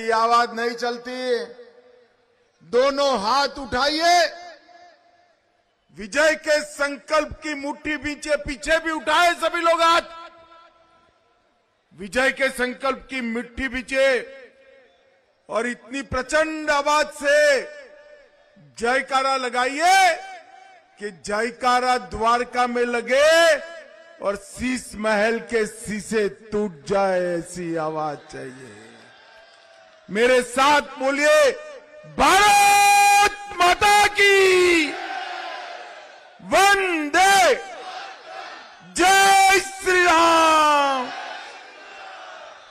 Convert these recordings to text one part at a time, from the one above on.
की आवाज नहीं चलती। दोनों हाथ उठाइए, विजय के संकल्प की मुट्ठी पीछे पीछे भी उठाए सभी लोग हाथ। विजय के संकल्प की मुट्ठी पीछे और इतनी प्रचंड आवाज से जयकारा लगाइए कि जयकारा द्वारका में लगे और शीश महल के शीशे टूट जाए, ऐसी आवाज चाहिए। मेरे साथ बोलिए, भारत माता की वंदे, जय श्री राम,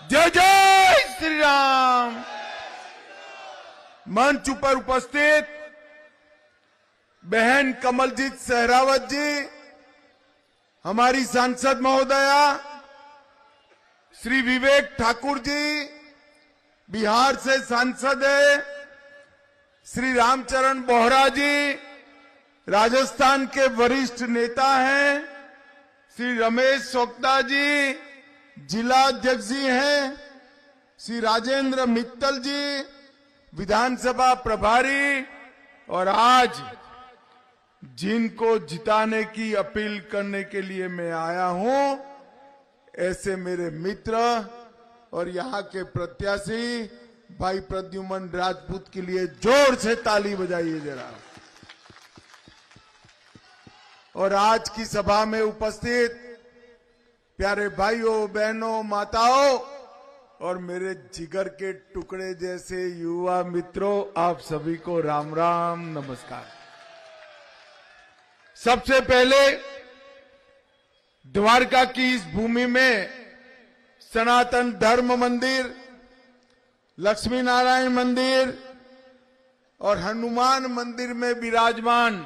जय जय श्री राम। मंच पर उपस्थित बहन कमलजीत सहरावत जी, हमारी सांसद महोदया श्री विवेक ठाकुर जी, बिहार से सांसद है श्री रामचरण बोहरा जी, राजस्थान के वरिष्ठ नेता हैं श्री रमेश सोक्ता जी, जिला अध्यक्ष जी हैं श्री राजेंद्र मित्तल जी, विधानसभा प्रभारी, और आज जिनको जिताने की अपील करने के लिए मैं आया हूं, ऐसे मेरे मित्र और यहां के प्रत्याशी भाई प्रद्युमन राजपूत के लिए जोर से ताली बजाइए जरा। और आज की सभा में उपस्थित प्यारे भाइयों, बहनों, माताओं और मेरे जिगर के टुकड़े जैसे युवा मित्रों, आप सभी को राम राम, नमस्कार। सबसे पहले द्वारका की इस भूमि में सनातन धर्म मंदिर, लक्ष्मी नारायण मंदिर और हनुमान मंदिर में विराजमान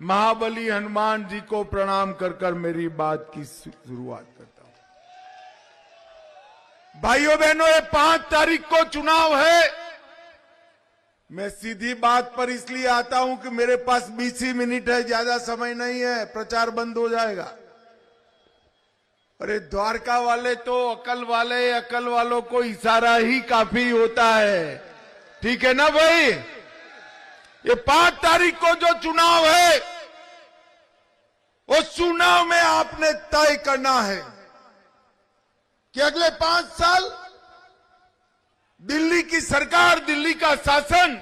महाबली हनुमान जी को प्रणाम कर कर मेरी बात की शुरुआत करता हूं। भाइयों बहनों, ये 5 तारीख को चुनाव है। मैं सीधी बात पर इसलिए आता हूं कि मेरे पास 20 ही मिनट है, ज्यादा समय नहीं है, प्रचार बंद हो जाएगा। अरे द्वारका वाले तो अकल वाले, अकल वालों को इशारा ही काफी होता है, ठीक है ना भाई। ये 5 तारीख को जो चुनाव है, उस चुनाव में आपने तय करना है कि अगले 5 साल दिल्ली की सरकार, दिल्ली का शासन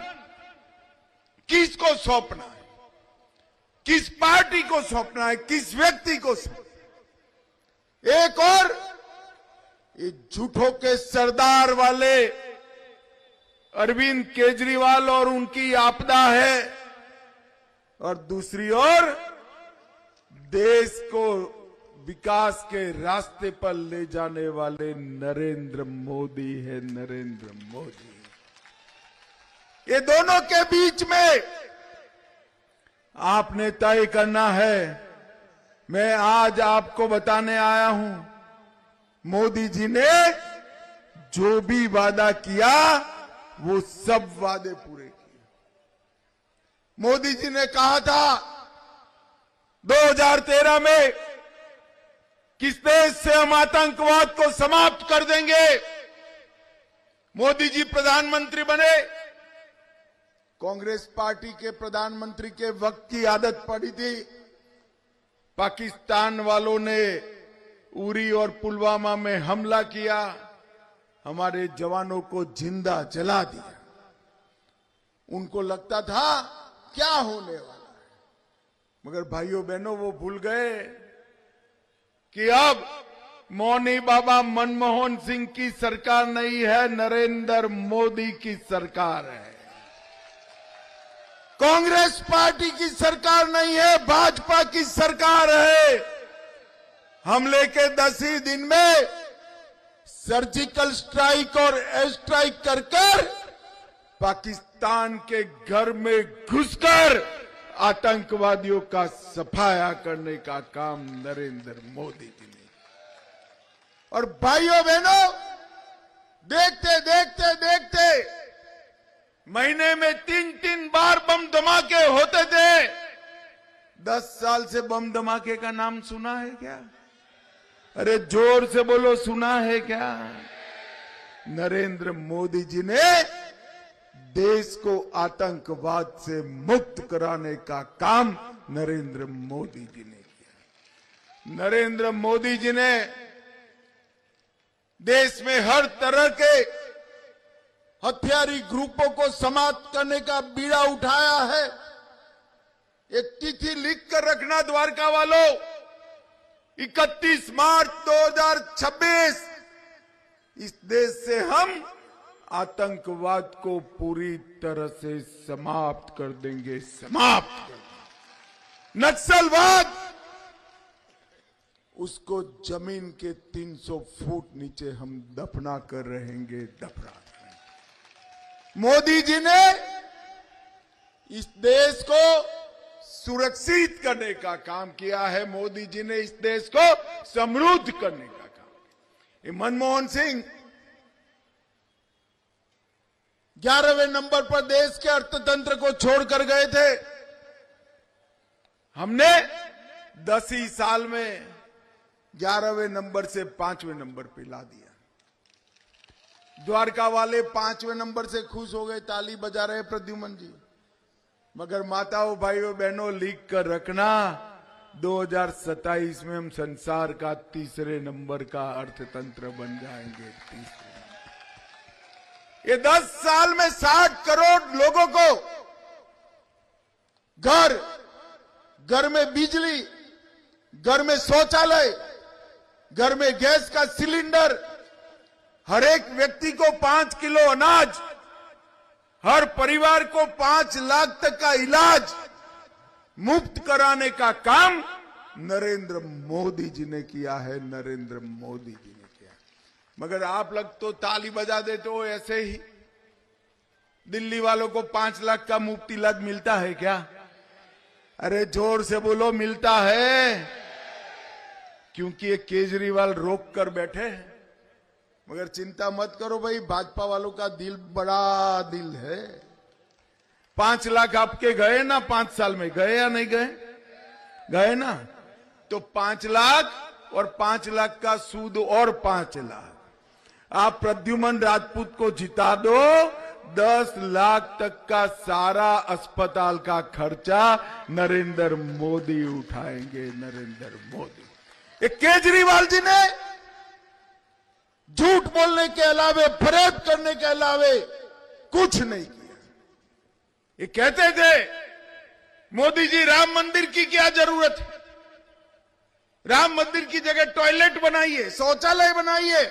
किसको सौंपना है, किस पार्टी को सौंपना है, किस व्यक्ति को सौंपना है। एक और ये झूठों के सरदार वाले अरविंद केजरीवाल और उनकी आपदा है, और दूसरी ओर देश को विकास के रास्ते पर ले जाने वाले नरेंद्र मोदी है, नरेंद्र मोदी। ये दोनों के बीच में आपने तय करना है। मैं आज आपको बताने आया हूं, मोदी जी ने जो भी वादा किया वो सब वादे पूरे किए। मोदी जी ने कहा था 2013 में किस देश से हम आतंकवाद को समाप्त कर देंगे। मोदी जी प्रधानमंत्री बने, कांग्रेस पार्टी के प्रधानमंत्री के वक्त की आदत पड़ी थी, पाकिस्तान वालों ने उरी और पुलवामा में हमला किया, हमारे जवानों को जिंदा जला दिया। उनको लगता था क्या होने वाला है, मगर भाइयों बहनों वो भूल गए कि अब मौनी बाबा मनमोहन सिंह की सरकार नहीं है, नरेंद्र मोदी की सरकार है। कांग्रेस पार्टी की सरकार नहीं है, भाजपा की सरकार है। हमले के 10 ही दिन में सर्जिकल स्ट्राइक और एयर स्ट्राइक कर कर पाकिस्तान के घर में घुसकर आतंकवादियों का सफाया करने का काम नरेंद्र मोदी जी ने। और भाइयों बहनों, देखते देखते देखते महीने में 3-3 बार बम धमाके होते थे। 10 साल से बम धमाके का नाम सुना है क्या? अरे जोर से बोलो, सुना है क्या? नरेंद्र मोदी जी ने देश को आतंकवाद से मुक्त कराने का काम नरेंद्र मोदी जी ने किया। नरेंद्र मोदी जी ने देश में हर तरह के हथियारी ग्रुपों को समाप्त करने का बीड़ा उठाया है। एक तिथि लिख कर रखना द्वारका वालों, 31 मार्च 2026 इस देश से हम आतंकवाद को पूरी तरह से समाप्त कर देंगे, समाप्त कर देंगे। नक्सलवाद उसको जमीन के 300 फुट नीचे हम दफना कर रहेंगे, दफना करेंगे। मोदी जी ने इस देश को सुरक्षित करने का काम किया है। मोदी जी ने इस देश को समृद्ध करने का काम किया। मनमोहन सिंह 11वें नंबर पर देश के अर्थतंत्र को छोड़कर गए थे। हमने 10 ही साल में 11वें नंबर से 5वें नंबर पे ला दिया। द्वारका वाले 5वें नंबर से खुश हो गए, ताली बजा रहे प्रद्युमन जी। मगर माताओं, भाइयों, बहनों, लिख कर रखना 2027 में हम संसार का 3रे नंबर का अर्थतंत्र बन जाएंगे। 3रे। ये 10 साल में 60 करोड़ लोगों को घर में बिजली, घर में शौचालय, घर में गैस का सिलेंडर, हर एक व्यक्ति को 5 किलो अनाज, हर परिवार को 5 लाख तक का इलाज मुफ्त कराने का काम नरेंद्र मोदी जी ने किया है। नरेंद्र मोदी जी ने किया। मगर आप लोग तो ताली बजा देते हो ऐसे ही। दिल्ली वालों को 5 लाख का मुफ्त इलाज मिलता है क्या? अरे जोर से बोलो, मिलता है। क्योंकि ये केजरीवाल रोक कर बैठे हैं। मगर चिंता मत करो भाई, भाजपा वालों का दिल बड़ा दिल है। 5 लाख आपके गए ना 5 साल में? गए या नहीं गए? गए ना। तो 5 लाख और 5 लाख का सूद और 5 लाख। आप प्रद्युमन राजपूत को जिता दो, 10 लाख तक का सारा अस्पताल का खर्चा नरेंद्र मोदी उठाएंगे। नरेंद्र मोदी। एक केजरीवाल जी ने झूठ बोलने के अलावे, फरेब करने के अलावे कुछ नहीं किया। ये कहते थे मोदी जी राम मंदिर की क्या जरूरत है, राम मंदिर की जगह टॉयलेट बनाइए, शौचालय बनाइए।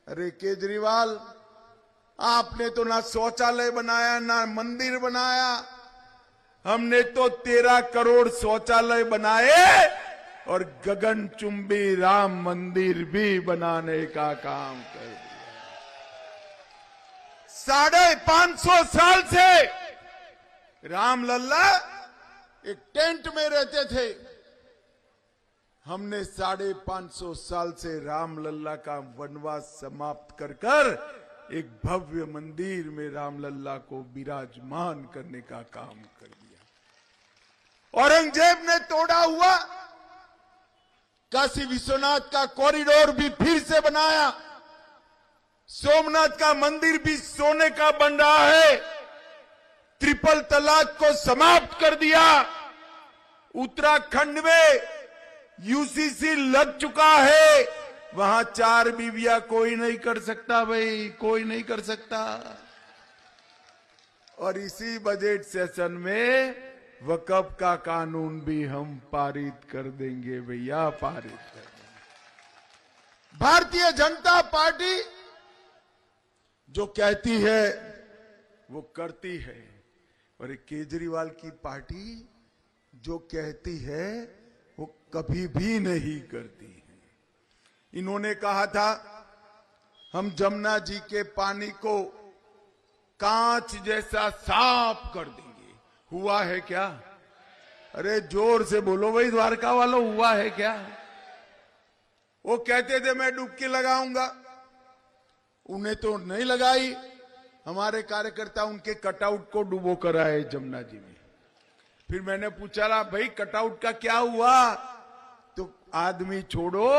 अरे केजरीवाल, आपने तो ना शौचालय बनाया ना मंदिर बनाया। हमने तो 13 करोड़ शौचालय बनाए और गगनचुंबी राम मंदिर भी बनाने का काम कर दिया। 550 साल से राम लल्ला एक टेंट में रहते थे। हमने 550 साल से राम लल्ला का वनवास समाप्त कर एक भव्य मंदिर में राम लल्ला को विराजमान करने का काम कर दिया। औरंगजेब ने तोड़ा हुआ काशी विश्वनाथ का कॉरिडोर भी फिर से बनाया। सोमनाथ का मंदिर भी सोने का बन रहा है। ट्रिपल तलाक को समाप्त कर दिया। उत्तराखंड में यूसीसी लग चुका है। वहां 4 बीवियां कोई नहीं कर सकता भाई, कोई नहीं कर सकता। और इसी बजट सेशन में वक़्फ़ का कानून भी हम पारित कर देंगे भैया, पारित कर देंगे। भारतीय जनता पार्टी जो कहती है वो करती है, और केजरीवाल की पार्टी जो कहती है वो कभी भी नहीं करती है। इन्होंने कहा था हम जमुना जी के पानी को कांच जैसा साफ कर देंगे। हुआ है क्या? अरे जोर से बोलो भाई द्वारका वालों, हुआ है क्या? वो कहते थे मैं डुबकी लगाऊंगा, उन्हें तो नहीं लगाई। हमारे कार्यकर्ता उनके कटआउट को डुबो कर आए जमुना जी में। फिर मैंने पूछा भाई कटआउट का क्या हुआ? तो आदमी छोड़ो,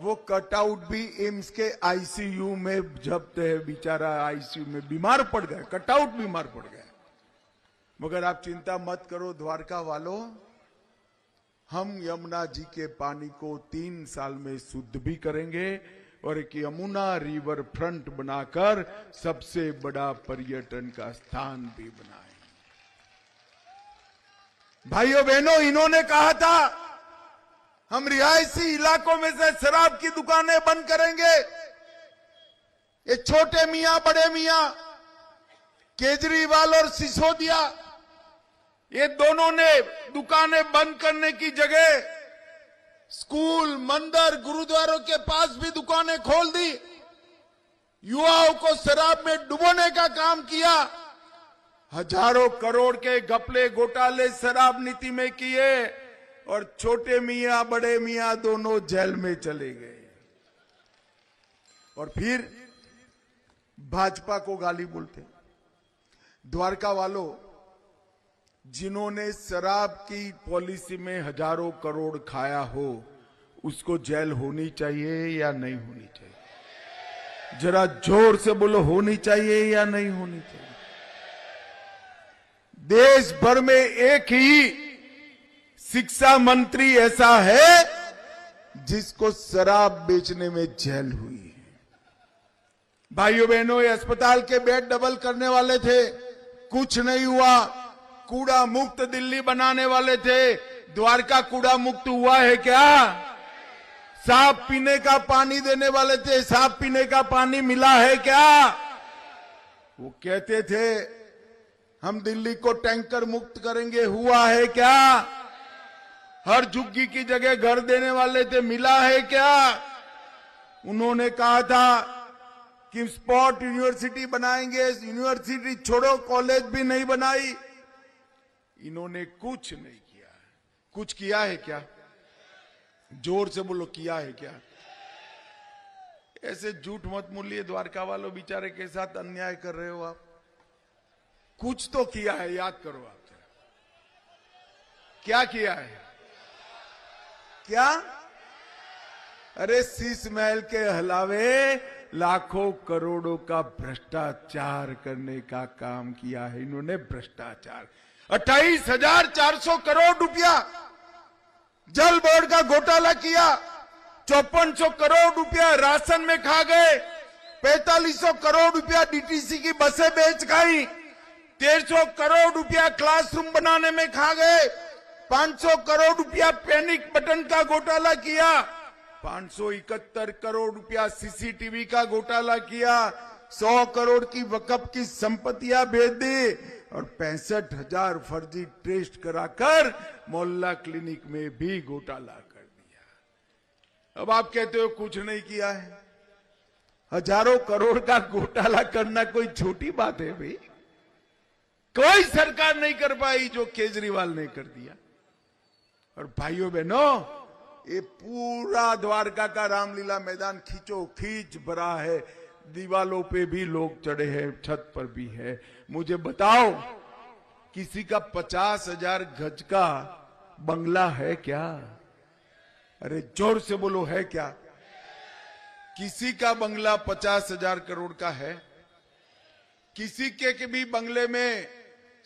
वो कटआउट भी एम्स के आईसीयू में जब्त है, बेचारा आईसीयू में बीमार पड़ गया, कटआउट बीमार पड़ गया। मगर आप चिंता मत करो द्वारका वालों, हम यमुना जी के पानी को 3 साल में शुद्ध भी करेंगे और एक यमुना रिवर फ्रंट बनाकर सबसे बड़ा पर्यटन का स्थान भी बनाएंगे। भाइयों बहनों, इन्होंने कहा था हम रिहायशी इलाकों में से शराब की दुकानें बंद करेंगे। ये छोटे मियां बड़े मियां केजरीवाल और सिसोदिया, ये दोनों ने दुकानें बंद करने की जगह स्कूल, मंदिर, गुरुद्वारों के पास भी दुकानें खोल दी, युवाओं को शराब में डुबोने का काम किया, हजारों करोड़ के घपले घोटाले शराब नीति में किए और छोटे मियां बड़े मियां दोनों जेल में चले गए। और फिर भाजपा को गाली बोलते। द्वारका वालों, जिन्होंने शराब की पॉलिसी में हजारों करोड़ खाया हो, उसको जेल होनी चाहिए या नहीं होनी चाहिए? जरा जोर से बोलो, होनी चाहिए या नहीं होनी चाहिए? देश भर में एक ही शिक्षा मंत्री ऐसा है जिसको शराब बेचने में जेल हुई है। भाइयों बहनों, ये अस्पताल के बेड डबल करने वाले थे, कुछ नहीं हुआ। कूड़ा मुक्त दिल्ली बनाने वाले थे, द्वारका कूड़ा मुक्त हुआ है क्या? साफ पीने का पानी देने वाले थे, साफ पीने का पानी मिला है क्या? वो कहते थे हम दिल्ली को टैंकर मुक्त करेंगे, हुआ है क्या? हर झुग्गी की जगह घर देने वाले थे, मिला है क्या? उन्होंने कहा था कि स्पॉट यूनिवर्सिटी बनाएंगे, यूनिवर्सिटी छोड़ो कॉलेज भी नहीं बनाई। इन्होंने कुछ नहीं किया। कुछ किया है क्या? जोर से बोलो, किया है क्या? ऐसे झूठ मत बोलिए द्वारका वालों, बेचारे के साथ अन्याय कर रहे हो आप। कुछ तो किया है, याद करो आप। क्या किया है? क्या? अरे शीश महल के अलावे लाखों करोड़ों का भ्रष्टाचार करने का काम किया है इन्होंने। भ्रष्टाचार 28,400 करोड़ रुपया जल बोर्ड का घोटाला किया, 5400 करोड़ रुपया राशन में खा गए, 4500 करोड़ रुपया डीटीसी की बसें बेच खाई, 150 करोड़ रुपया क्लासरूम बनाने में खा गए, 500 करोड़ रुपया पैनिक बटन का घोटाला किया, 571 करोड़ रुपया सीसीटीवी का घोटाला किया, 100 करोड़ की वक्फ की संपत्तियां भेज दी और 65,000 फर्जी टेस्ट कराकर मोहल्ला क्लिनिक में भी घोटाला कर दिया। अब आप कहते हो कुछ नहीं किया है। हजारों करोड़ का घोटाला करना कोई छोटी बात है भाई? कोई सरकार नहीं कर पाई जो केजरीवाल ने कर दिया। और भाइयों बहनों, ये पूरा द्वारका का रामलीला मैदान खींचो खींच भरा है, दीवालों पे भी लोग चढ़े हैं, छत पर भी है। मुझे बताओ, किसी का 50,000 गज का बंगला है क्या? अरे जोर से बोलो, है क्या? किसी का बंगला 50,000 करोड़ का है? किसी के भी बंगले में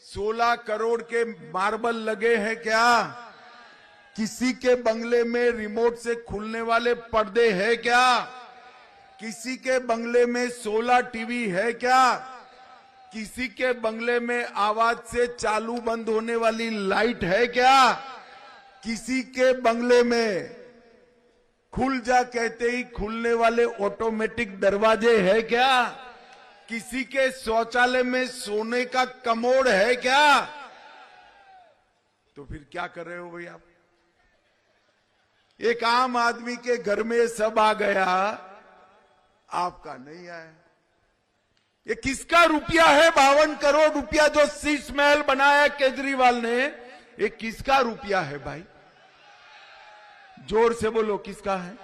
16 करोड़ के मार्बल लगे हैं क्या? किसी के बंगले में रिमोट से खुलने वाले पर्दे हैं क्या? किसी के बंगले में 16 टीवी है क्या? किसी के बंगले में आवाज से चालू बंद होने वाली लाइट है क्या? किसी के बंगले में खुल जा कहते ही खुलने वाले ऑटोमेटिक दरवाजे है क्या? किसी के शौचालय में सोने का कमोड है क्या? तो फिर क्या कर रहे हो भाई आप? एक आम आदमी के घर में सब आ गया, आपका नहीं आया। ये किसका रुपया है? 52 करोड़ रुपया जो शीश महल बनाया केजरीवाल ने, ये किसका रुपया है भाई? जोर से बोलो, किसका है?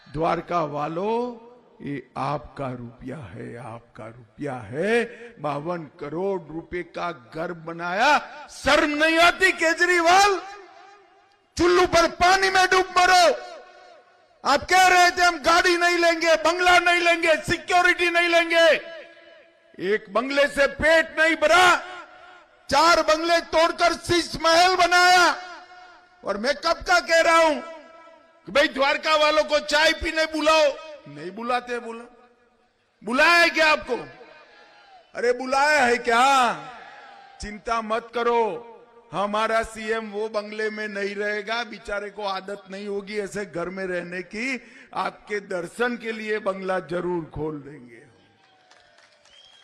द्वारका वालों, ये आपका रुपया है, आपका रुपया है। 52 करोड़ रुपए का घर बनाया। शर्म नहीं आती केजरीवाल? चुल्लू पर पानी में डूब मरो। आप कह रहे थे हम गाड़ी नहीं लेंगे, बंगला नहीं लेंगे, सिक्योरिटी नहीं लेंगे। एक बंगले से पेट नहीं भरा, 4 बंगले तोड़कर शीश महल बनाया। और मैं कब का कह रहा हूं कि भाई द्वारका वालों को चाय पीने बुलाओ, नहीं बुलाते। बुलाया है क्या आपको? अरे बुलाया है क्या? चिंता मत करो, हमारा सीएम वो बंगले में नहीं रहेगा, बेचारे को आदत नहीं होगी ऐसे घर में रहने की। आपके दर्शन के लिए बंगला जरूर खोल देंगे,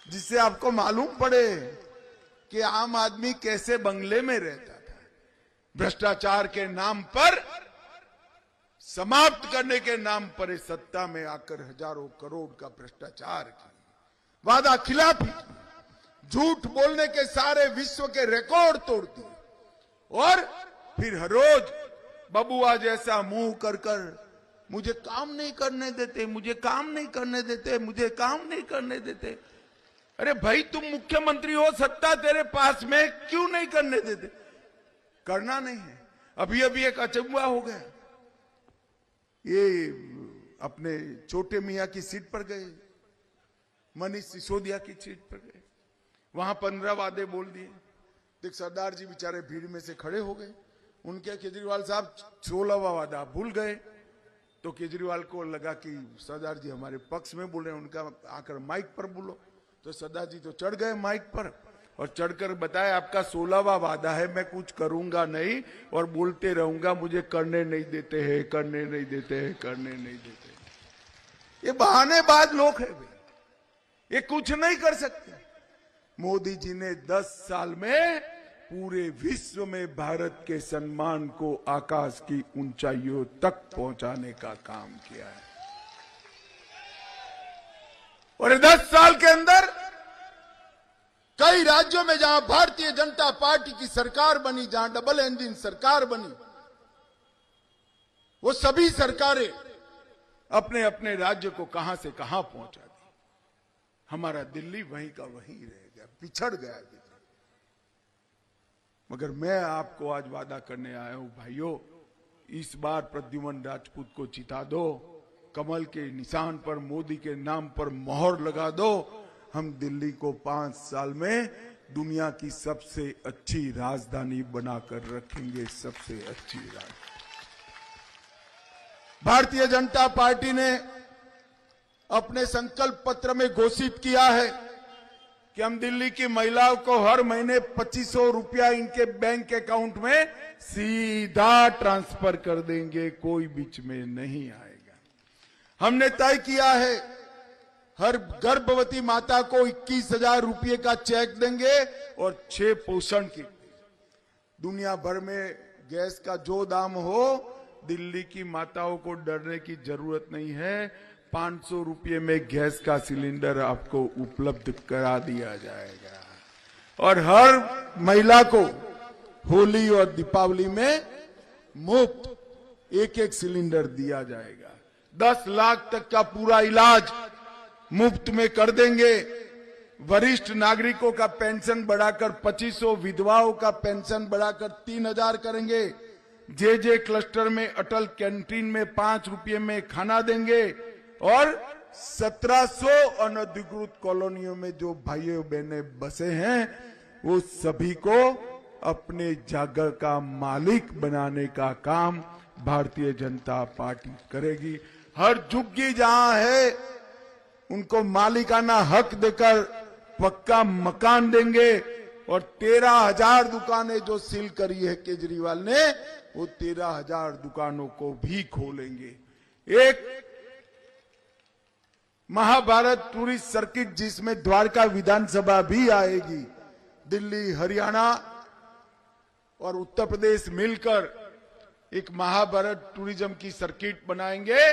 जिससे आपको मालूम पड़े कि आम आदमी कैसे बंगले में रहता था। भ्रष्टाचार के नाम पर, समाप्त करने के नाम पर इस सत्ता में आकर हजारों करोड़ का भ्रष्टाचार किया, वादा खिलाफी, झूठ बोलने के सारे विश्व के रिकॉर्ड तोड़ दिए। और फिर हर रोज बबुआ जैसा मुंह कर मुझे काम नहीं करने देते, मुझे काम नहीं करने देते, मुझे काम नहीं करने देते। अरे भाई तुम मुख्यमंत्री हो, सत्ता तेरे पास में, क्यों नहीं करने देते? करना नहीं है। अभी एक अचंभा हो गया, ये अपने छोटे मियां की सीट पर गए, मनीष सिसोदिया की सीट पर गए, वहां 15 वादे बोल दिए। देख सरदार जी बेचारे भीड़ में से खड़े हो गए, उनके केजरीवाल साहब 16वां वादा भूल गए। तो केजरीवाल को लगा कि सरदार जी हमारे पक्ष में बोल रहे हैं, उनका आकर माइक पर बोलो। तो सरदार जी तो चढ़ गए माइक पर और चढ़कर बताया आपका 16वां वादा है, मैं कुछ करूंगा नहीं और बोलते रहूंगा, मुझे करने नहीं देते हैं, करने नहीं देते हैं, करने नहीं देते। ये बहानेबाज लोग हैं, ये कुछ नहीं कर सकते। मोदी जी ने 10 साल में पूरे विश्व में भारत के सम्मान को आकाश की ऊंचाइयों तक पहुंचाने का काम किया है। और 10 साल के अंदर कई राज्यों में जहां भारतीय जनता पार्टी की सरकार बनी, जहां डबल इंजन सरकार बनी, वो सभी सरकारें अपने अपने राज्य को कहां से कहां पहुंचा दी। हमारा दिल्ली वहीं का वहीं रह गया, पिछड़ गया दिल्ली। मगर मैं आपको आज वादा करने आया हूं भाइयों, इस बार प्रद्युमन राजपूत को जिता दो, कमल के निशान पर, मोदी के नाम पर मोहर लगा दो। हम दिल्ली को 5 साल में दुनिया की सबसे अच्छी राजधानी बनाकर रखेंगे, सबसे अच्छी राजधानी। भारतीय जनता पार्टी ने अपने संकल्प पत्र में घोषित किया है कि हम दिल्ली की महिलाओं को हर महीने 2500 रुपया इनके बैंक अकाउंट में सीधा ट्रांसफर कर देंगे, कोई बीच में नहीं आएगा। हमने तय किया है हर गर्भवती माता को 21,000 रुपये का चेक देंगे और 6 पोषण किट। दुनिया भर में गैस का जो दाम हो, दिल्ली की माताओं को डरने की जरूरत नहीं है। 500 रुपये में गैस का सिलेंडर आपको उपलब्ध करा दिया जाएगा और हर महिला को होली और दीपावली में मुफ्त एक सिलेंडर दिया जाएगा। 10 लाख तक का पूरा इलाज मुफ्त में कर देंगे। वरिष्ठ नागरिकों का पेंशन बढ़ाकर 2500, विधवाओं का पेंशन बढ़ाकर 3000 करेंगे। जे क्लस्टर में अटल कैंटीन में 5 रुपये में खाना देंगे और 1700 अनधिकृत कॉलोनियों में जो भाइयों बहनें बसे हैं, वो सभी को अपने जगह का मालिक बनाने का काम भारतीय जनता पार्टी करेगी। हर झुग्गी जहां है उनको मालिकाना हक देकर पक्का मकान देंगे और 13,000 दुकानें जो सील करी है केजरीवाल ने, वो 13,000 दुकानों को भी खोलेंगे। एक महाभारत टूरिस्ट सर्किट जिसमें द्वारका विधानसभा भी आएगी, दिल्ली, हरियाणा और उत्तर प्रदेश मिलकर एक महाभारत टूरिज्म की सर्किट बनाएंगे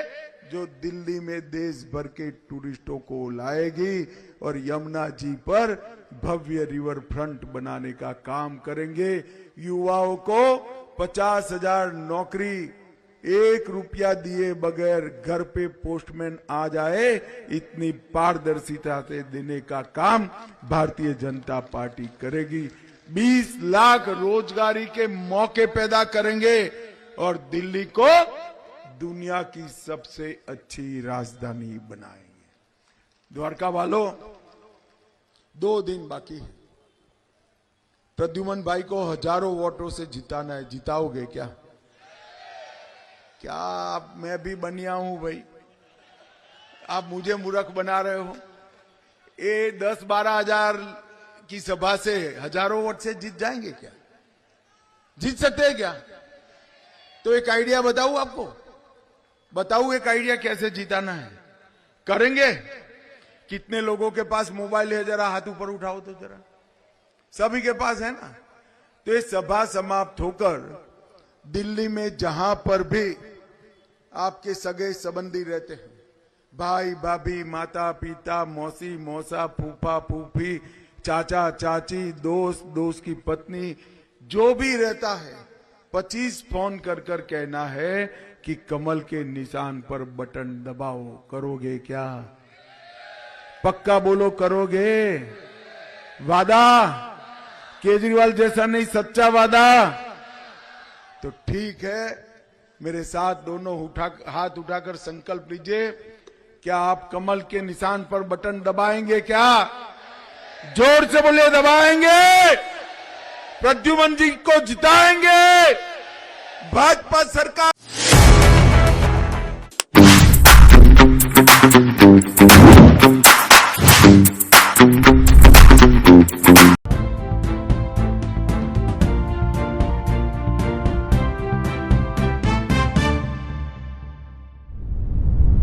जो दिल्ली में देश भर के टूरिस्टों को लाएगी और यमुना जी पर भव्य रिवर फ्रंट बनाने का काम करेंगे। युवाओं को 50,000 नौकरी, 1 रुपया दिए बगैर घर पे पोस्टमैन आ जाए, इतनी पारदर्शिता से देने का काम भारतीय जनता पार्टी करेगी। 20 लाख रोजगारी के मौके पैदा करेंगे और दिल्ली को दुनिया की सबसे अच्छी राजधानी बनाएंगे। द्वारका वालों, 2 दिन बाकी है। प्रद्युमन भाई को हजारों वोटों से जिताना है। जिताओगे क्या? क्या आप, मैं भी बनिया हूं भाई, आप मुझे मूर्ख बना रहे हो? ये 10-12 हजार की सभा से हजारों वोट से जीत जाएंगे क्या? जीत सकते हैं क्या? तो एक आइडिया बताऊं आपको, बताऊं एक आइडिया कैसे जिताना है। करेंगे? कितने लोगों के पास मोबाइल है? जरा हाथ ऊपर उठाओ तो जरा। सभी के पास है ना? तो ये सभा समाप्त होकर दिल्ली में जहां पर भी आपके सगे संबंधी रहते हैं, भाई भाभी, माता पिता, मौसी मौसा, फूफा फूफी, चाचा चाची, दोस्त दोस्त की पत्नी, जो भी रहता है, 25 फोन कर कर कहना है कि कमल के निशान पर बटन दबाओ। करोगे क्या? पक्का बोलो, करोगे? वादा? केजरीवाल जैसा नहीं, सच्चा वादा? तो ठीक है, मेरे साथ दोनों हाथ उठाकर संकल्प लीजिए। क्या आप कमल के निशान पर बटन दबाएंगे क्या? जोर से बोलिए, दबाएंगे? प्रद्युमन जी को जिताएंगे? भाजपा सरकार